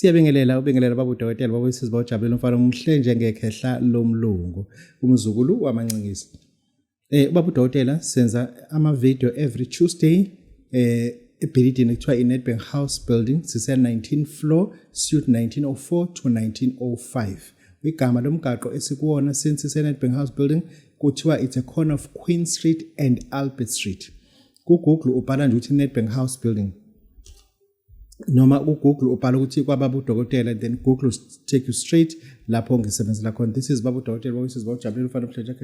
Ubingelela baba udokotela baba uSizwe Jabulela umfana umhle njengekhehla lomlungu umzukulu wamancikisi. Baba udokotela senza ama-video every Tuesday ebhilidini ekuthiwa i-Nedbank House Building sise 19th floor suite 1904 to 1905. Igama lomgaqo esikuwona since ise-Nedbank House Building kuthiwa it's a corner of Queen Street and Albert Street. Ku-Google ubhala nje ukuthi Nedbank House Building. Noma ku-Google ubhala ukuthi kwababa udokotela, then Google take you straight lapho ngisebenzela khona. This is baba udokotela baba uSizwe Jabulela umfana omhlanje.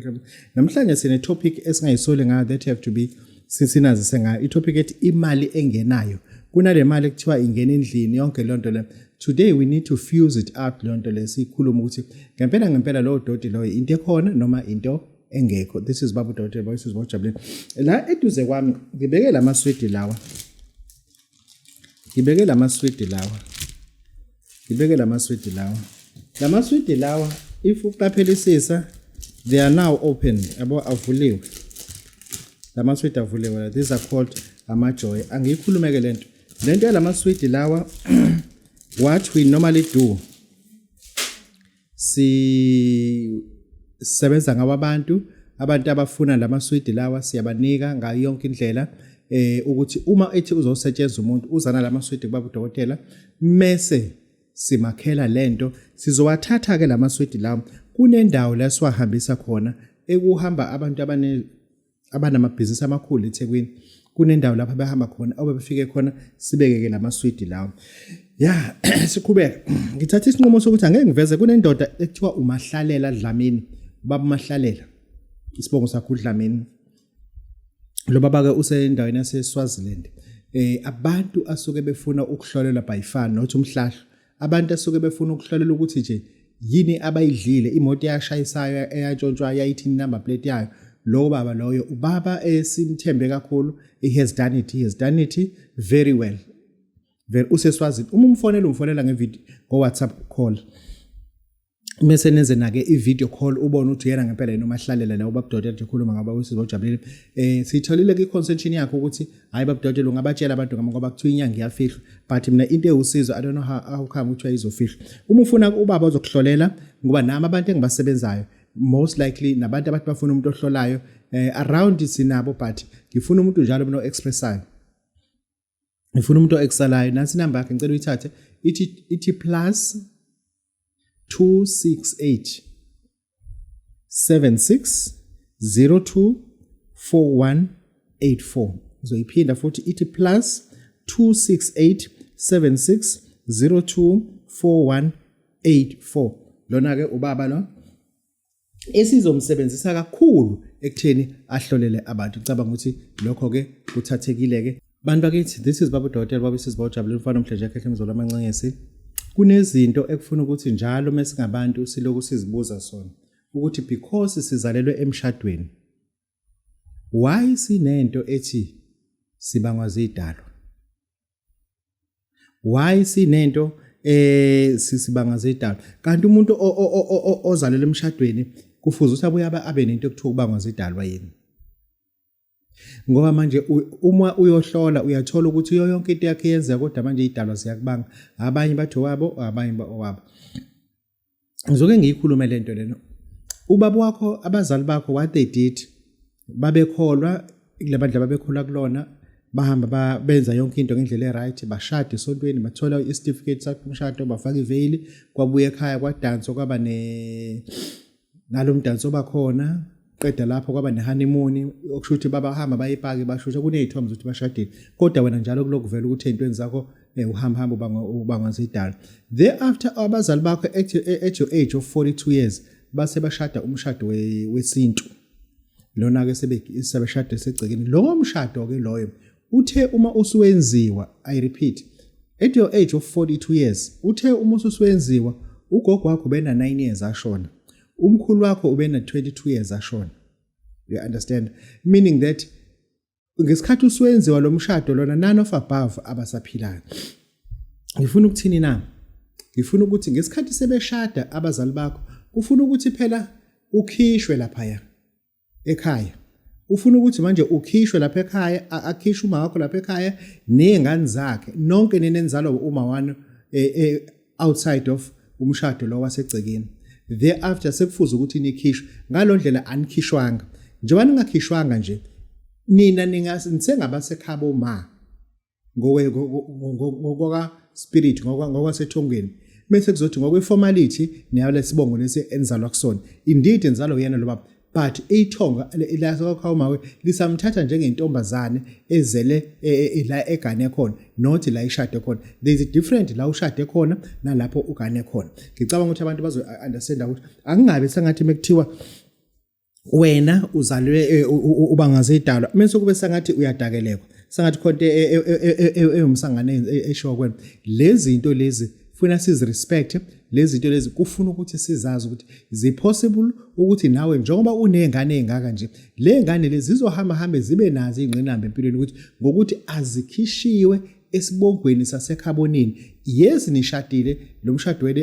Namhlanje sine topic esingayisole ngayo that have to be sinazise ngayo. I-topic ethi imali engenayo. Kunale mali ekuthiwa ingena endlini yonke lonto le. Today we need to fuse it out lonto le sikhuluma ukuthi ngempela lo doti lo into ekhona noma into engekho. This is baba udokotela baba uSizwe Jabulela. La eduze kwami ngibeke lamaswidi lawa. Ngibeke lamaswidi lawa if uqaphelisisa they are now open avuliwe. Lamaswidi avuliwe. These are called amajoy. Angiyikhulumeke lento yalamaswidi lawa what we normally do sebenza ngabantu abafuna lamaswidi lawa siyabanika ngayo yonke indlela ukuthi uma ethi uzosetshenziswa umuntu uzana lamaswidi kubaba udokotela mase simakhela lento sizowathatha ke lamaswidi lawo kunendawo la siwahambisa khona ekuhamba abantu abanamabhizinisi amakhulu eThekwini kunendawo lapha behamba khona obefike khona sibekeke lamaswidi lawo siqhubeka ngithatha isinqumo sokuthi angeke ngiveze kunendoda ekuthiwa uMahlalela Dlamini baba Mahlalela isibongo sakhe uDlamini lo baba ke usendaweni yaseSwaziland abantu asuke befuna ukuhlolelwa by fan nothi umhlahlo abantu asuke befuna ukuhlolela ukuthi nje yini abayidlile imoto yashayisayo eyantshontshwa yayithini number plate yayo lo baba loyo ubaba esimthembe kakhulu he has done it very well useswazini umfonela ngevideo go WhatsApp call mase nenze nake i-video call ubone ukuthi yena ngempela yena uMahlalela la ubaba udokotela ekhuluma ngaba uSizwe Jabulela sitholile ke-consent yakho ukuthi hayi baba udokotela ungabatshela abantu ngoba kuthiwa inyanga iyafihlwa but mina into ewusizo I don't know how come ukuthi izofihlwa uma ufuna ubaba ozokuhlolela ngoba nami abantu engibasebenzayo most likely nabantu abathi bafuna umuntu ohlolayo around sinabo but ngifuna umuntu njalo uno expressayo ngifuna umuntu oexalayo nansi number yakhe ngicela uyithathe ithi plus 268 76 02 4184 uzoyiphinda futhi ithi plus 268 76 02 4184 lona ke ubaba lo esizomsebenzisa kakhulu ekutheni ahlolele abantu ngicabanga ukuthi lokho ke kuthathekile ke bantu bakithi. This is baba udokotela baba uSizwe Jabulela umfana omhlanje ekhehla emzolo amancengesi. Kunezinto ekufuna ukuthi njalo mesingabantu siloku sizibuza sona ukuthi because sizalelwe emshadweni why sinento ethi sibangwa zidalwa, why sinento sisibanga zidalwa kanti umuntu ozalelwe emshadweni kufuze ukuthi abuye abe nento ekuthiwa kubangwa zidalwa yini. Ngoba manje uma uyohlola uyathola ukuthi yonke into yakhe yenza kodwa manje idalwa ziyakubanga abanye bathi wabo abanye owabo. Ngizoke ngiyikhulume lento lena ubaba wakho abazali bakho what they did babekholwa kulabandla babekholwa kulona bahamba benza yonke into ngendlela eright bashada esontweni bathola i-certificate sakhe umshado bafaka iveil kwabuye ekhaya kwadanso kwaba nalomdanso obakhona qeda lapho kwaba ne-honeymoon okusho ukuthi babahamba bayipake bashusha kunezithombe ukuthi bashadile kodwa wena njalo kulokuvela ukuthi ezintweni zakho uhamba ubangwa zidalwa. Thereafter abazali bakho at your age of 42 years base bashada umshado wesintu lona ke sebeshada segcekeni lo mshado ke loyo uthe uma usuwenziwa I repeat at your age of 42 years uthe uma usuwenziwa ugogo wakho bena 9 years ashona umkhulu wakho ubena 22 years ashona. You understand, meaning that ngesikhathi usuwenziwa lo mshado lona none of above abasaphilayo. Ngifuna ukuthini na ngifuna ukuthi ngesikhathi sebeshada abazali bakho ufuna ukuthi phela ukhishwe lapha ekhaya ufuna ukuthi manje ukhishwe lapha ekhaya akhishe uma wakho lapha ekhaya nezingane zakhe nonke nenenzalo uma wani outside of umshado lo wasegcekeni. Thereafter sekufuza ukuthi nikhishwe ngalo ndlela anikhishwanga. Njengoba ningakhishwanga nje nina ningasengabasekhabo ma ngoka spirit ngokwasethongweni bese kuzothi ngokweformality niyale sibongo lesi enzalwa kusona. Indeed enzalo yena lo baba, but ithonga lasekhawu mawe lisamthatha njengentombazane ezele la egane khona, not la ishade khona. There is a different la ushade khona nalapho ugane khona. Ngicabanga ukuthi abantu bazo understand ukuthi akungabe sengathi mekuthiwa wena uzalwe ubangaze idalwa mase kube sengathi uyadakelekwa, sengathi khonto eyomsangane esho kwena. Lezi zinto lezi funa sizi respect, lezi zinto lezi kufuna ukuthi sizazi ukuthi zi possible ukuthi nawe njengoba unezingane ezingaka nje, le ngane lezi zizohamba zibe nazo ingqinamba empilweni ukuthi ngokuthi azikhishiwe esibongweni sasekhabonini. Yes nishadile lo mshado wena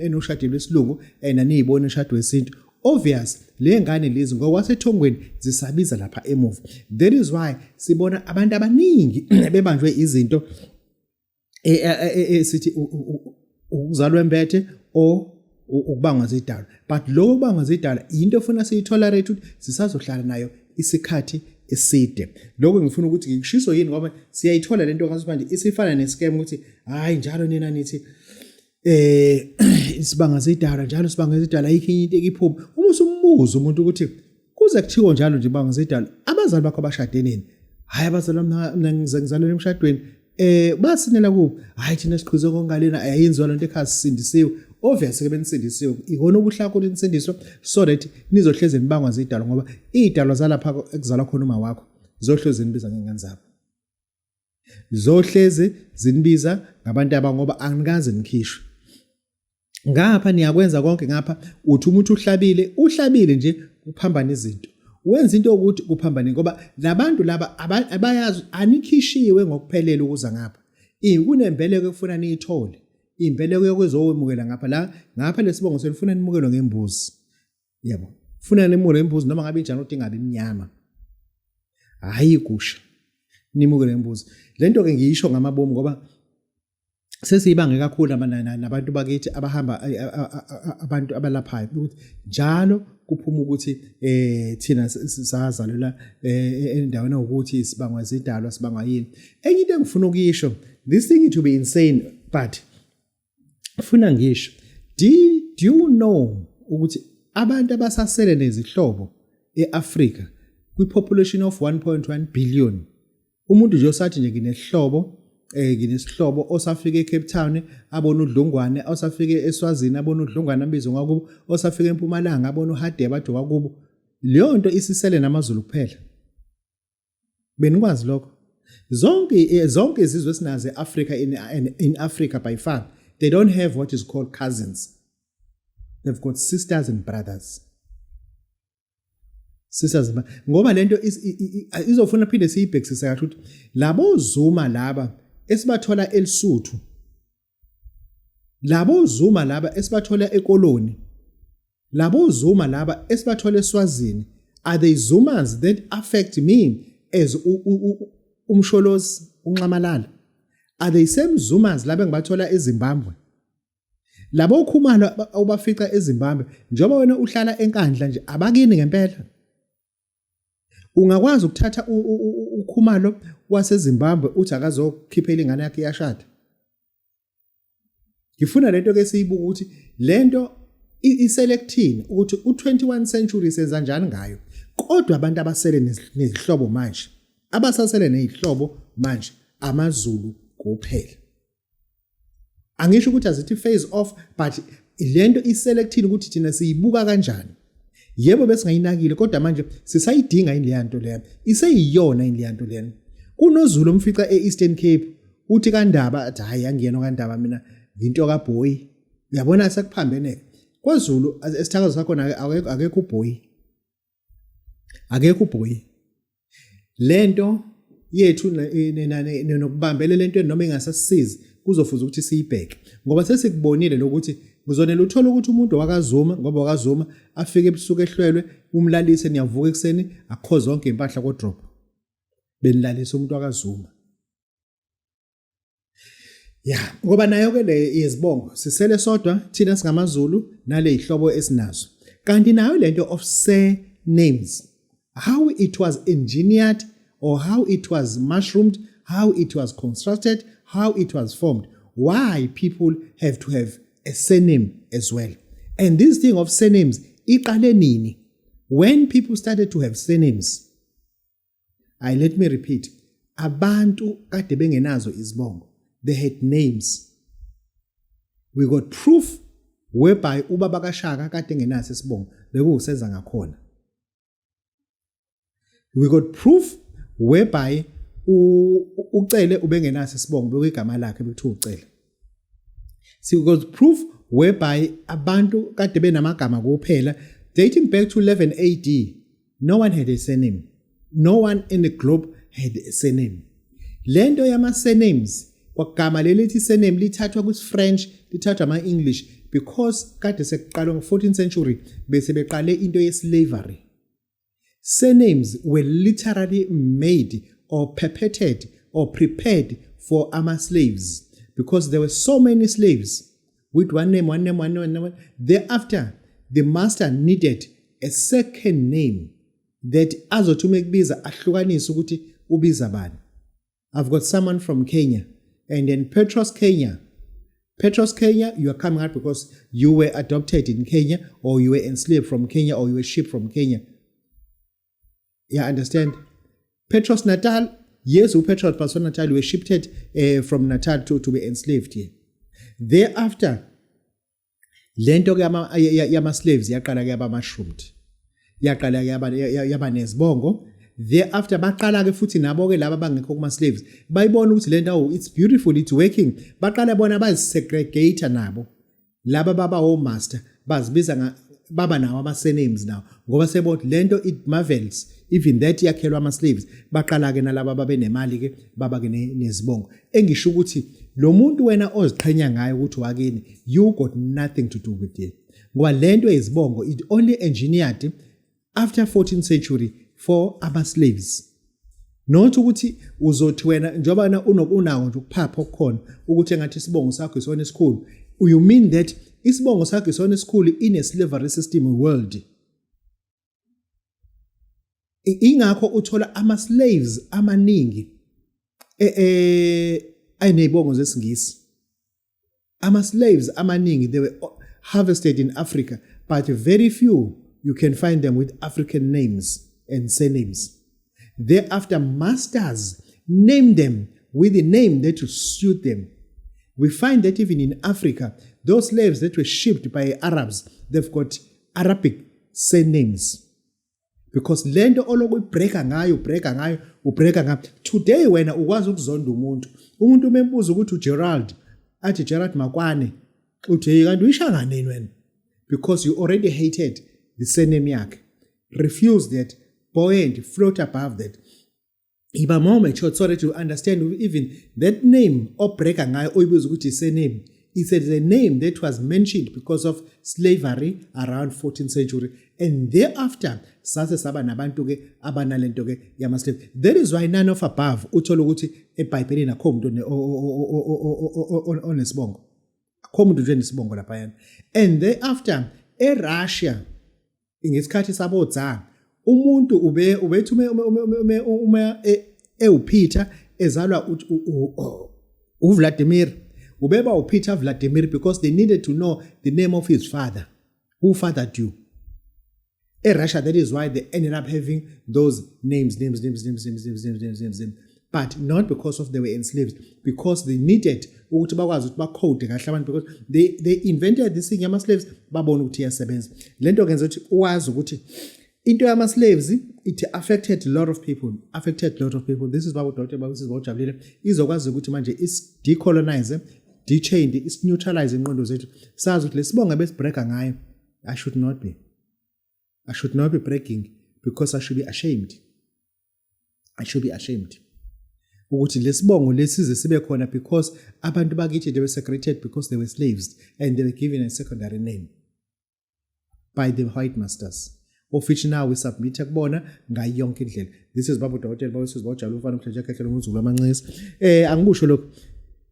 enoshadile wesilungu naniyibona ishado wesintu. Obvious le ngane lezi ngokwasethongweni zisabiza lapha emuva. That is why sibona abantu abaningi bebanjwe izinto sithi ukuzalwa embethe o ukubangwa zidalwa. But lo kubangwa zidalwa into efuna siyitolerate ukuthi sisazohlala nayo isikhathi eside. Lokho ngifuna ukuthi ngikushiso yini ngoba siyayithola lento ngathi manje isifana nescam ukuthi hayi njalo nina nithi isibanga zidalwa njalo sibanga zidalwa ayikho into ekiphuma. Uma usumbuza umuntu ukuthi kuze kuthiwa njalo nje ibanga zidalwa, abazali bakho abashade nini? Hayi abazali mina ngizalelwe emshadweni. Basinela kuphi? Hayi thina siqhize kongalena ayenziwa lento ekhaya sisindisiwe. Obviously ke benisindisiwe ikona ukuhlakho linsindiswa so that nizohleze nibangwa zidalwa ngoba idalwa zalapha ekuzalwa khona uma wakho zohleze zinibiza ngengane zabo. Zohleze zinibiza ngabantu abangoba angikaze nikhishwe. Ngapha niyakwenza konke ngapha uthi umuntu uhlabile nje uphambana izinto. Wenza into ukuthi kuphambane ngoba labantu laba abayazi anikhishiwe ngokuphelele ukuza ngapha. Kunembeleko efuna niyithole. Imbeleko yokwezowemukela ngapha lesibongo selifuna nimukelwe ngembuzi. Yebo. Funa nimukelwe ngembuzi noma ngabe injani ukuthi ingabe imnyama. Hayi igusha. Nimukelwe ngembuzi. Lento ke ngiyisho ngamabomu ngoba sesiyibange kakhulu nabantu bakithi abahamba abantu abalaphayo ukuthi njalo kuphuma ukuthi thina sazalelwa endaweni ukuthi sibangwa zidalwa sibangwa yini. Enye into engifuna ukuyisho, this thing to be insane, but ufuna ngisho, do you know ukuthi abantu abasasele nezihlobo eAfrika kwi-population of 1.1 billion, umuntu nje osathi nje nginesihlobo nginesihlobo osafike eCape Town abona uDlungwane, osafike eSwazini abona uDlungwane ambizo ngakubo, osafike eMpumalanga abona uHadebe adoka kubo. Leyo nto isisele namaZulu kuphela. Benikwazi lokho? Zonke izizwe esinazo eAfrica in Africa by far, they don't have what is called cousins. They've got sisters and brothers. Sisters ngoba lento izofuna phinde siyibhekisise kahle ukuthi labo Zuma laba esibathola eLesotho, labo Zuma laba esibathola ekoloni, labo Zuma laba esibathola eSwazini, are they Zumas that affect me as umsholozi unxamalala? Are they same Zumas laba engibathola eZimbabwe? Labo Khumalo obafica eZimbabwe njengoba wena uhlala enkandla nje abakini ngempela. Ungakwazi ukuthatha uKhumalo waseZimbabwe uthi akazokhiphela ingane yakhe yashada. Ngifuna lento ke siyibuka ukuthi lento iselectini ukuthi u21 century senza njani ngayo. Kodwa abantu abasele nezihlobo manje, abasasele nezihlobo manje amaZulu kuphela. Angisho ukuthi azithi phase off, but lento iselectini ukuthi thina siyibuka kanjani. Yebo besingayinakile kodwa manje sisayidinga indleyanto leyo. Iseyiyona indleyanto leyo. KunoZulu omfica eEastern Cape uthi kaNdaba athi hayi angiyena kaNdaba mina into kaBoy. Uyabona sekuphambene. KwaZulu esithakazo sakho akekho uBoy. Akekho uBoy. Lento yethu nokubambela lento noma ingasasizi kuzofuza ukuthi siyibheke ngoba sesikubonile lokuthi ngizonela uthola ukuthi umuntu wakaZuma ngoba wakaZuma afike ebusuku ehlwelwe umlalise niyavuka ekseni akho zonke impahla ko drop benilalisa umuntu wakaZuma. Yeah, ngoba nayo ke le yezibongo sisele sodwa thina singamaZulu nale ihlobo esinazo. Kanti nayo lento of surnames, how it was engineered or how it was mushroomed, how it was constructed, how it was formed, why people have to have a surname as well. And this thing of surnames, iqale nini? When people started to have surnames, let me repeat, abantu kade bengenazo izibongo. They had names. We got proof whereby ubaba kaShaka kade engenaso isibongo bekusenza ngakhona. We got proof whereby uCele ubengenaso isibongo bekuyigama lakhe bekuthiwa uCele. So we got proof whereby abantu kade benamagama kuphela dating back to 11 AD. No one had a surname. No one in the globe had a surname. Lento yama surnames kwagama lelithi surname lithathwa kuSfrench lithathwa ama-English because kade sekuqalwa ngo-14th century bese beqale into ye-slavery. Surnames were literally made or perpetrated or prepared for ama-slaves because there were so many slaves with one name. Thereafter, the master needed a second name that azothi umekubiza ahlukanise ukuthi ubiza bani. I've got someone from Kenya. And then Petros Kenya, you are coming out because you were adopted in Kenya or you were enslaved from Kenya or you were shipped from Kenya. Yeah, understand? Petros Natal, yes, Petros Pastor Natal, you were shipped from Natal to be enslaved here. Thereafter, lento yama slaves yaqala yaba mushroomed. Yaqala yaba nezibongo. Thereafter baqala ke futhi nabo ke laba bangekho kuma slaves bayibona ukuthi lento it's beautiful, it's working, baqala bona bazisegregate nabo laba baba o master bazibiza baba nawo ama surnames now ngoba sebothi lento it marvels even that yakhelwa ama slaves baqala ke nalaba babe nemali ke baba ke nezibongo engisho ukuthi lo muntu wena oziqhenya ngayo ukuthi wakini you got nothing to do with it ngoba lento yezibongo it only engineered after 14th century for ama-slaves. Not ukuthi uzothi wena njengoba na unawo nje ukuphapha okukhona ukuthi engathi isibongo sakho isona esikhulu. You mean that isibongo sakho isona esikhulu in a slavery system world. Ingakho uthola ama-slaves amaningi ayinezibongo zesingisi. Ama-slaves amaningi they were harvested in Africa, but very few you can find them with African names and surnames. Thereafter, masters name them with the name that will suit them. We find that even in Africa, those slaves that were shipped by Arabs, they've got Arabic surnames. Because lento oloku breaka ngayo. Today when ukwazi ukuzonda umuntu membuza ukuthi uGerald, athi Gerald Makwane, uthi kanti uyishanga nini wena? Because you already hated the surname yakhe. Refuse that. Buoyant, float above that. Iba more mature so that you understand even that name or breaker ngayo oyibuza ukuthi surname. It's a name that was mentioned because of slavery around 14th century. And thereafter, sase saba nabantu ke abanalento ke yama slave. That is why none of above uthola ukuthi eBhayibhelini akho umuntu onesibongo. Akho umuntu nje nesibongo lapha yana. And thereafter, eRussia ngesikhathi sabodzanga umuntu ubethi uma uPeter ezalwa uVladimir ubeba uPeter Vladimir because they needed to know the name of his father who fathered you. Russia, that is why they ended up having those names, but not because of they were enslaved, because they needed ukuthi bakwazi ukuthi bacode kahle abantu because they invented this thing yama slaves babona ukuthi iyasebenza. Lento kenza ukuthi uwazi ukuthi into yama slaves it affected a lot of people. This is why uDr. Babusisi Bawujabulile izokwazi ukuthi manje is decolonize, dechange, is neutralize ingqondo zethu. Sazi ukuthi lesibonga besibreaka ngayo I should not be breaking because I should be ashamed. Ukuthi lesibongo lesize sibe khona because abantu bakithi they were segregated because they were slaves and they were given a secondary name by the white masters. Of which now we submit kubona ngayo yonke indlela. This is Babu Dr. Babusisi Bawujabulile ufana umhleje kahle ngozulu amancisi. Angikusho lokho.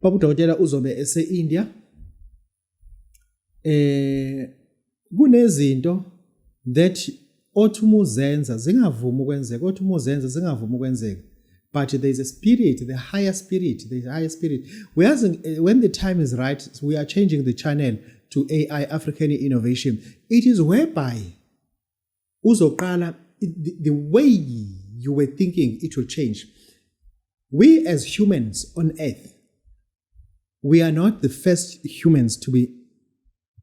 Baba uDokotela uzobe ese-India. Kunezinto that othi umuzenza zingavumi ukwenzeka, othi umuzenza zingavumi ukwenzeka. But there is a spirit, the higher spirit, when the time is right, we are changing the channel to AI, African Innovation. It is whereby uzoqala, the way you were thinking, it will change. We as humans on earth, we are not the first humans to be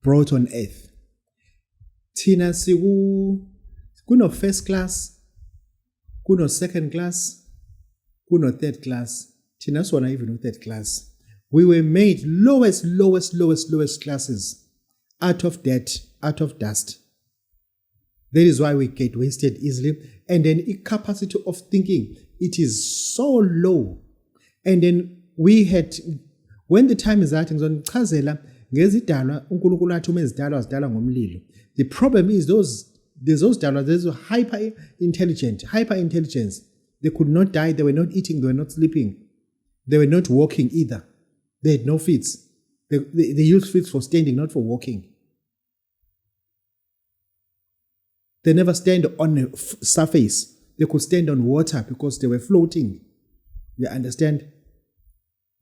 brought on earth. Thina kuno first class, kuno second class, kuno third class. Thina sona even no third class. We were made lowest classes out of dirt, out of dust. That is why we get wasted easily. And then the capacity of thinking, it is so low. And then we had, when the time is right, the problem is those dalwa, there's hyper intelligence. They could not die, they were not eating, they were not sleeping. They were not walking either. They had no feet. They used feet for standing, not for walking. They never stand on a surface. They could stand on water because they were floating. You understand?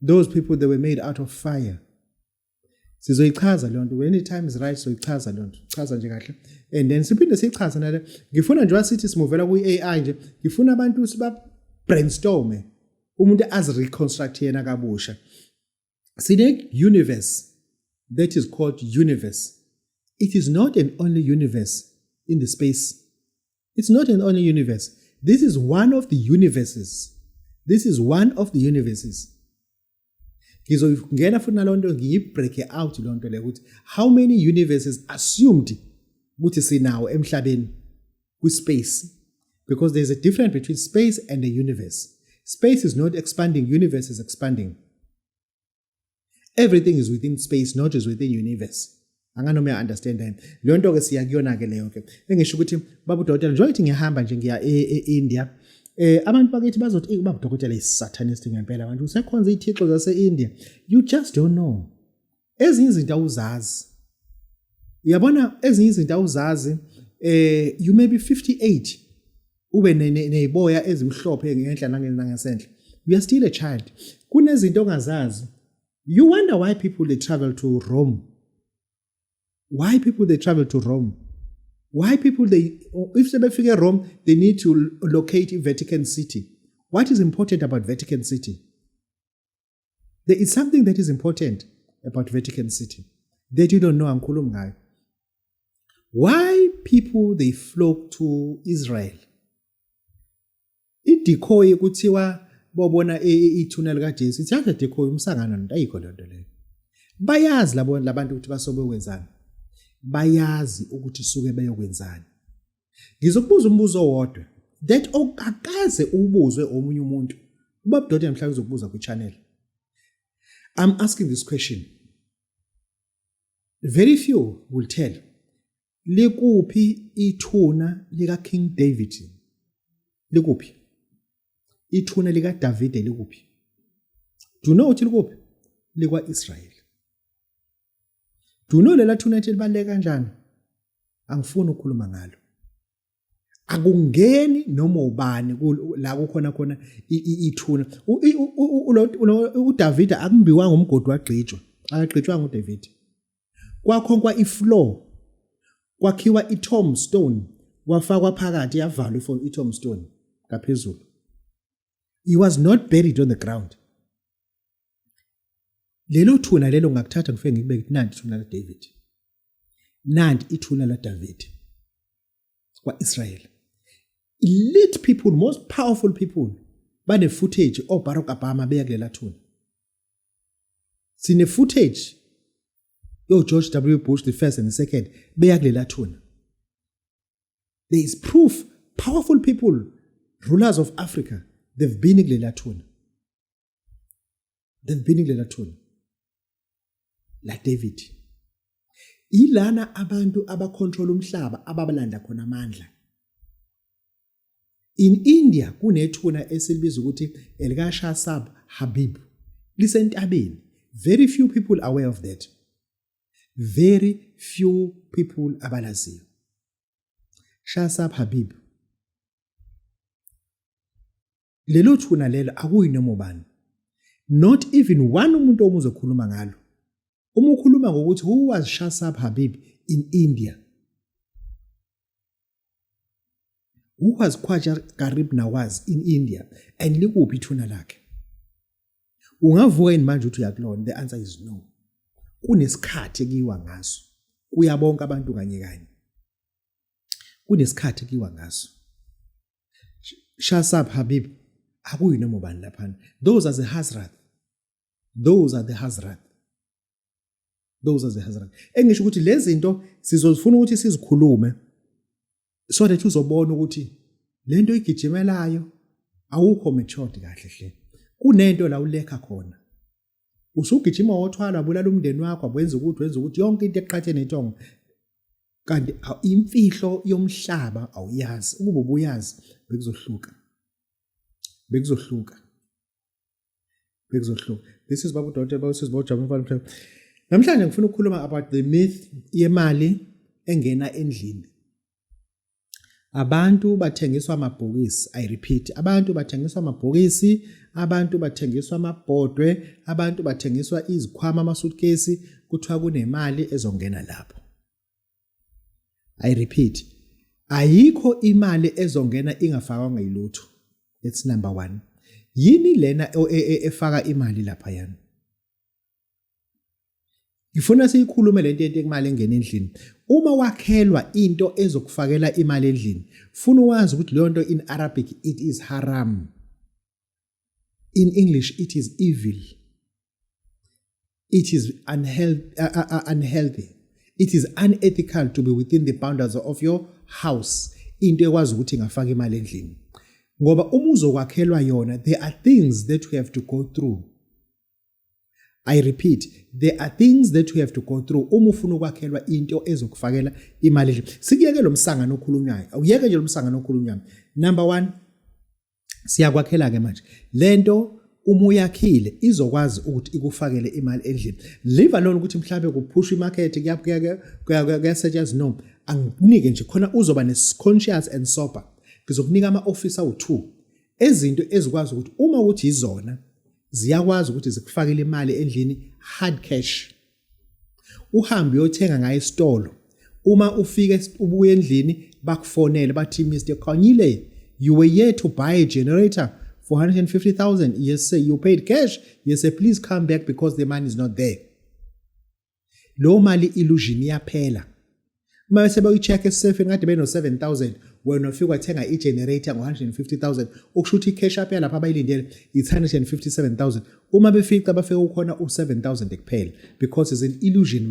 Those people, they were made out of fire. Sizoyichaza lonto, when the time is right, sizoyichaza lonto. Chaza nje kahle. And then siphinde sichaza nale. Ngifuna nje wasithi simuvela ku-AI nje. Ngifuna abantu siba brainstorm. Umuntu reconstruct yena kabusha. Sine universe that is called universe. It is not an only universe in the space. It's not an only universe. This is one of the universes. This is one of the universes. Ngizongena futhi nalonto ngiyibreak out lonto le ukuthi how many universes assumed ukuthi sinawo emhlabeni ku space, because there's a difference between space and the universe. Space is not expanding, universe is expanding. Everything is within space, not just within universe. Anganoma understand that. Leyo nto ke siyakuyona ke leyo ke. Engisho ukuthi baba uDokotela njengoba ngithi ngihamba nje ngiya eIndia, abantu bakithi bazothi baba uDokotela is-satanist ngempela manje usekhonza izithixo zase-India. You just don't know. Ezinye izinto awuzazi. Uyabona ezinye izinto awuzazi, you may be 58 ube neziboya ezimhlophe ngenhla nangasenhla. You are still a child. Kunezinto ongazazi. You wonder why people they travel to Rome. Why people they travel to Rome? Why people if they figure Rome, they need to locate Vatican City. What is important about Vatican City? There is something that is important about Vatican City that you don't know. Ankulum ngayo. Why people they flock to Israel? Decoy kuthiwa bobona ithuna lika Jesu. Ithatha decoy umsangano ndayikho lonto leyo. Bayazi labantu ukuthi basobe kwenzani. Bayazi ukuthi suke beyokwenzani. Ngizokubuza umbuzo owodwa that okakaze ubuzwe omunye umuntu. Ubaba uDokotela mhlawumbe uzokubuza ku channel. I'm asking this question. Very few will tell. Likuphi ithuna lika King David? Likuphi? Ithuna lika David likuphi? Do you know ukuthi likuphi? Likwa Israel. Do you know lela thuna ethi libaleka kanjani? Angifuni ukukhuluma ngalo. Akungeni noma ubani la kukhona ithuna. uDavid akumbiwa ngomgodi wagqitshwa. Akagqitshwanga uDavid. Kwakhonkwa ifloor. Kwakhiwa tombstone. Wafakwa phakathi yavalwa tombstone ngaphezulu. He was not buried on the ground. Lelo thuna lelo ngakuthatha ngifike ngikubeke nanti ithuna la David. Nanti ithuna la David. Kwa Israel. Elite people, most powerful people, bane footage Barack Obama beya kulela thuna. Sine footage George W. Bush the first and the second beya kulela thuna. There is proof powerful people, rulers of Africa, they've been kulela thuna. They've been kulela thuna. Like David. Ilana abantu abacontrol umhlaba ababalanda khona amandla. In India kunethuna esilibiza ukuthi elika Shah Sab Habib lisentabeni Very few people are aware of that. Very few people abalaziyo. Shasap Habib. Lelo thuna lelo akuyinoma ubani. Not even one umuntu omuzokhuluma ngalo. Uma ukhuluma ngokuthi who was Shasap Habib in India? Who was Khwaja Garib Nawaz in India? And likuphi ithuna lakhe? Ungavuka yini manje uthi uyakulona? The answer is no. Kunesikhathi kiwa ngaso. Kuyabonke abantu kanye kanye. Kunesikhathi kiwa ngaso. Shasap Habib akuyinoma ubani laphana. Those are the Hazrat. Those are the Hazrat. Engisho ukuthi lezi zinto sizofuna ukuthi sizikhulume so that uzobona ukuthi lento igijimelayo awukho matured kahle hle. Kunento la ulekha khona. Usugijima wothwala bulala umndeni wakho abenza ukuthi yonke into eqhathene netongo. Kanti imfihlo yomhlaba awuyazi. Ukuba ubuyazi bekuzohluka. This is Babu Dr. Babu says Babu. Namhlanje ngifuna ukukhuluma about the myth yemali engena endlini. Abantu bathengiswa amabhokisi, I repeat, abantu bathengiswa amabhokisi, abantu bathengiswa amabhodwe, abantu bathengiswa izikhwama amasuitcase kuthiwa kunemali ezongena lapho. I repeat, ayikho imali ezongena ingafakwa ngayilutho. That's number 1. Yini lena efaka imali lapha yana? Ngifuna siyikhulume lento imali engena endlini. Uma wakhelwa into ezokufakela imali endlini, funa wazi ukuthi leyo nto in Arabic it is haram. In English it is evil. It is unhealthy. It is unethical to be within the boundaries of your house. Into ekwazi ukuthi ingafaka imali endlini. Ngoba uma uzokwakhelwa yona, there are things that we have to go through. I repeat, there are things that we have to go through. Uma ufuna ukwakhelwa into ezokufakela imali endlini. Sikuyeke lo msangano okhulunywayo. Awuyeke nje lo msangano okhulunywayo. Number 1, siyakwakhela ke manje. Lento uma uyakhile izokwazi ukuthi ikufakele imali endlini. Leave alone ukuthi mhlawumbe kuphushwa imarket kuyasetshenziswa no. Anginike nje khona uzoba ne-conscious and sober. Ngizokunika ama-officer u2 ezinto ezikwazi ukuthi uma uthi izona ziyakwazi ukuthi zikufakele imali endlini hard cash. Uhambe uyothenga ngayo esitolo. Uma ufike ubuye endlini bakufonele bathi Mr. Khanyile, you were here to buy a generator for 150,000. Yes sir, you paid cash. Yes sir, please come back because the money is not there. Lo mali illusion iyaphela. Mase bayicheck esafe ngade beno 7,000 wena ufika wathenga igenerator ngo150,000 okusho ukuthi icash up lapha abayilindele it's 157,000 uma befika bafike ukhona u7,000 kuphela because it's an illusion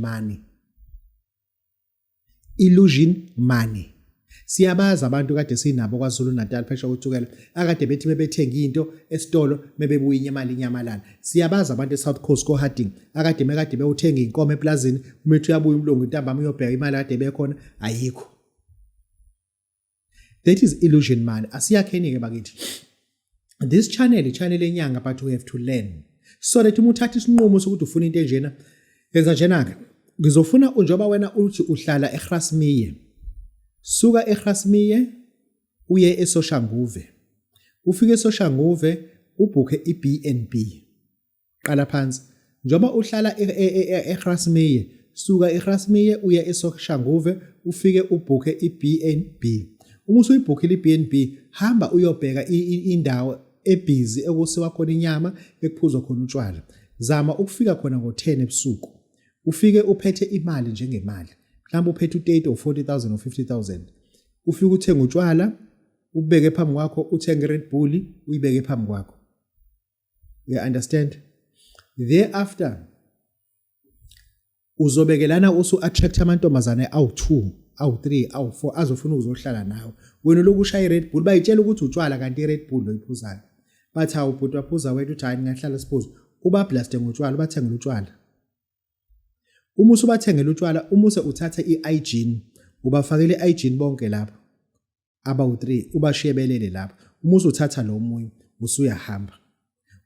money. Siyabaza abantu kade sinabo kwaZulu Natal phesha uthukela akade bethi bebethenga into esitolo mebebuya imali inyamalala. Siyabaza abantu eSouth Coast ko Harding akade bewuthenga inkomo eplazini umethu uyabuya umlungu intambama uyobheka imali kade bekhona ayikho. That is illusion money. Asiyakheni ke bakithi. This channel enyanga, but we have to learn so that uma uthatha isinqumo sokuthi ufuna into enjena yenza njena ke. Ngizofuna njoba wena uthi uhlala eGrasmere. Suka eGrasmere uye eSoshanguve. Ufike eSoshanguve ubhuke iB&B. Qala phansi. Njoba uhlala eGrasmere, suka eGrasmere uye eSoshanguve ufike ubhuke iB&B. Uma usuyibhukhile iB&B, hamba uyobheka indawo ebusy ekusiwa khona inyama ekuphuzwa khona utshwala. Zama ukufika khona ngo10 ebusuku. Ufike uphethe imali njengemali. Mhlawumbe uphethe u30 or 40,000 or 50,000. Ufike uthenga utshwala, ubeke phambi kwakho, uthenga Red Bull, uyibeke phambi kwakho. You understand? Thereafter uzobekelana usu attract amantombazane awu2, awu3, awu4 azofuna ukuzohlala nawe. Wena lokushaya iRed Bull bayitshela ukuthi utshwala kanti iRed Bull loyiphuzayo. Bathi hawu bhuti waphuza wethu uthi hayi ngahlala siphuzo. Uba blaste ngotshwala bathengela utshwala. Uma usubathengela utshwala, umuse uthatha ihygiene, ubafakele ihygiene bonke lapha. Abawu3 ubashiyebelele lapha. Umuse uthatha lo munye usuyahamba.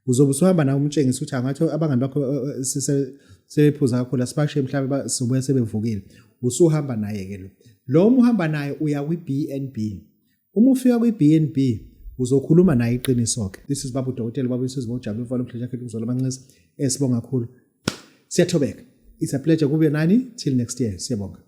uzobe usuhamba nawe umtshengisa ukuthi angathi abangani bakho sebephuza kakhulu asibashiye mhlawumbe sobuya sebevukile usuhamba naye ke lo uhamba naye uya kwi-BNB. Uma ufika kwi-BNB uzokhuluma naye iqiniso ke. This is baba uDokotela baba uSizwe Ujabule mfana umhlanje yakhe umzolo amancisi esibonga kakhulu. Siyathobeka. It's a pleasure kube nani till next year. Siyabonga.